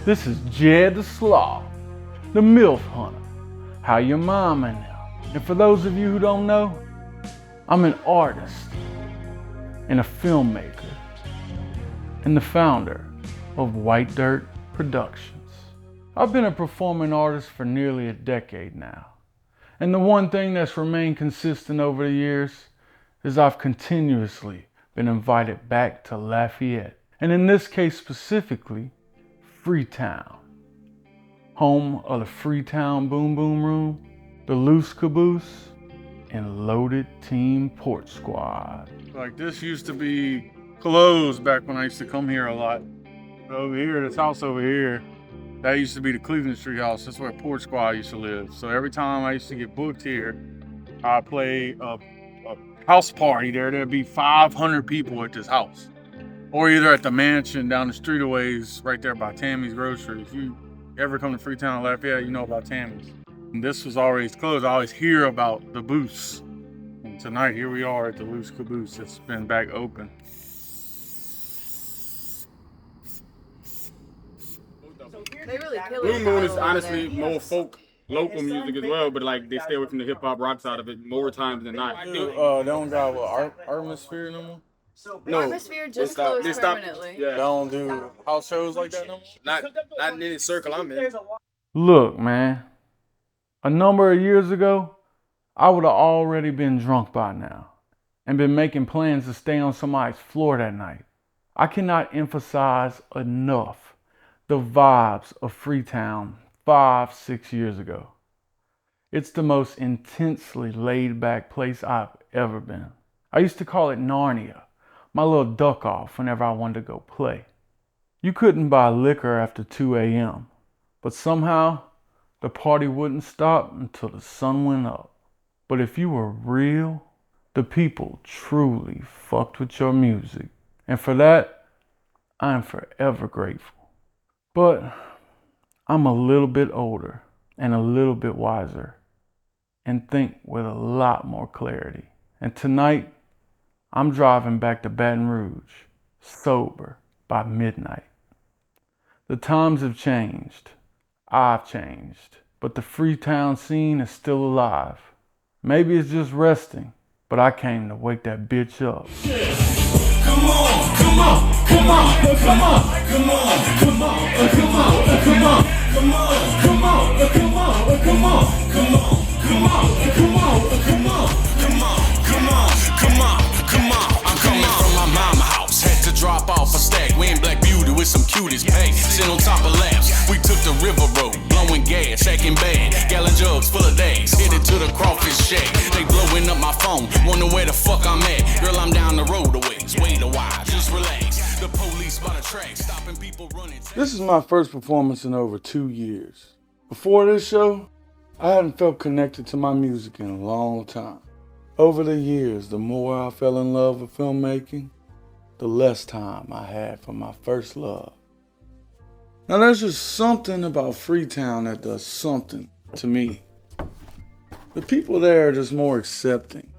This is Jed the Sloth, the MILF Hunter. How your mama now? And for those of you who don't know, I'm an artist and a filmmaker and the founder of White Dirt Productions. I've been a performing artist for nearly a decade now. And the one thing that's remained consistent over the years is I've continuously been invited back to Lafayette. And in this case specifically, Freetown, home of the Freetown Boom Boom Room, the Loose Caboose, and Loaded Team Port Squad. Like this used to be closed back when I used to come here a lot. Over here, this house over here, that used to be the Cleveland Street house. That's where Port Squad used to live. So every time I used to get booked here, I'd play a house party there. There'd be 500 people at this house. Or either at the mansion down the street a ways, right there by Tammy's Grocery. If you ever come to Freetown Lafayette, you know about Tammy's. And this was always closed. I always hear about the booths. And tonight, here we are at the Loose Caboose. It's been back open. They really kill Blue it. Moon is honestly more folk, local music as well, but like they stay away from the hip hop rock side of it more times than not. They don't got what, Atmosphere no more? No, Atmosphere just closed permanently. They don't do house shows like that no more? Not in any circle I'm in. Look, man, a number of years ago, I would have already been drunk by now and been making plans to stay on somebody's floor that night. I cannot emphasize enough the vibes of Freetown 5-6 years ago. It's the most intensely laid back place I've ever been. I used to call it Narnia, my little duck off whenever I wanted to go play. You couldn't buy liquor after 2 a.m., but somehow the party wouldn't stop until the sun went up. But if you were real, the people truly fucked with your music. And for that, I am forever grateful. But I'm a little bit older and a little bit wiser and think with a lot more clarity. And tonight, I'm driving back to Baton Rouge, sober by midnight. The times have changed. I've changed. But the Freetown scene is still alive. Maybe it's just resting, but I came to wake that bitch up. Come on, come on, come on, come on, come on, come on, come on, come on, come on, come on, come on, come on, come on, come on, come on, come on, come on, come on, come on, come on. I'm coming from my mama house. Had to drop off a stack. We in Black Beauty with some cuties. Hey, sit on top of laps. We took the river road, blowing gas, acting bad. Gallon jugs full of days. Headed to the crawfish shack. They blowing up my phone, wonder where the fuck I'm at. Girl, I'm down the road a ways. Wait a while, just relax. The police by the track, stopping people running. This is my first performance in over 2 years. Before this show, I hadn't felt connected to my music in a long time. Over the years, the more I fell in love with filmmaking, the less time I had for my first love. Now there's just something about Freetown that does something to me. The people there are just more accepting.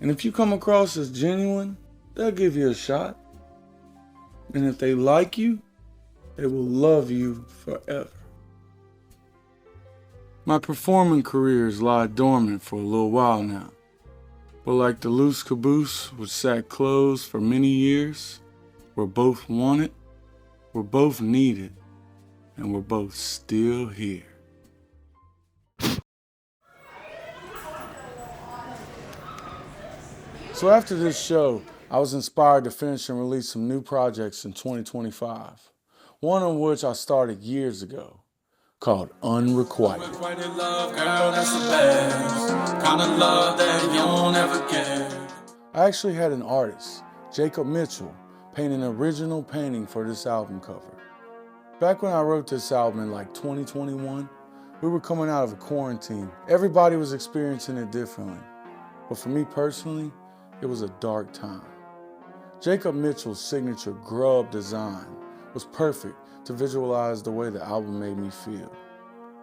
And if you come across as genuine, they'll give you a shot. And if they like you, they will love you forever. My performing careers lie dormant for a little while now. But like the Loose Caboose, which sat closed for many years, we're both wanted, we're both needed, and we're both still here. So after this show, I was inspired to finish and release some new projects in 2025. One of which I started years ago, called Unrequited. Unrequited love, girl, that's the best. Kind of love that you don't ever get. I actually had an artist, Jacob Mitchell, paint an original painting for this album cover. Back when I wrote this album in like 2021, we were coming out of a quarantine. Everybody was experiencing it differently. But for me personally, it was a dark time. Jacob Mitchell's signature grub design was perfect to visualize the way the album made me feel.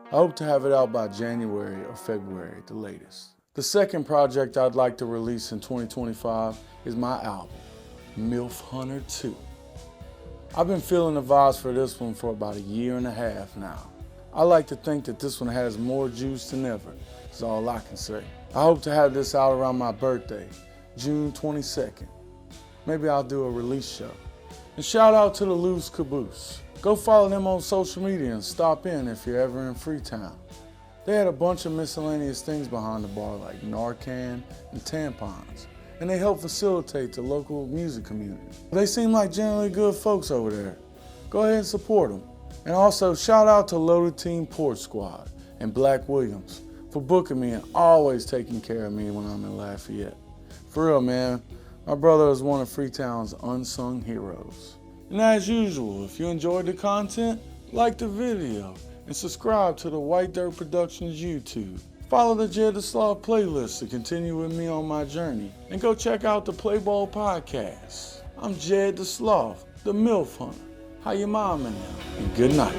I hope to have it out by January or February at the latest. The second project I'd like to release in 2025 is my album, MILF Hunter 2. I've been feeling the vibes for this one for about 1.5 years now. I like to think that this one has more juice than ever, is all I can say. I hope to have this out around my birthday, June 22nd. Maybe I'll do a release show. And shout out to the Loose Caboose. Go follow them on social media and stop in if you're ever in Freetown. They had a bunch of miscellaneous things behind the bar like Narcan and tampons, and they help facilitate the local music community. They seem like generally good folks over there. Go ahead and support them. And also shout out to Loaded Team Port Squad and Black Williams for booking me and always taking care of me when I'm in Lafayette. For real, man, my brother is one of Freetown's unsung heroes. And as usual, if you enjoyed the content, like the video and subscribe to the White Dirt Productions YouTube. Follow the Jed the Sloth playlist to continue with me on my journey. And go check out the Play Ball podcast. I'm Jed the Sloth, the MILF Hunter. How your mom and them? And good night.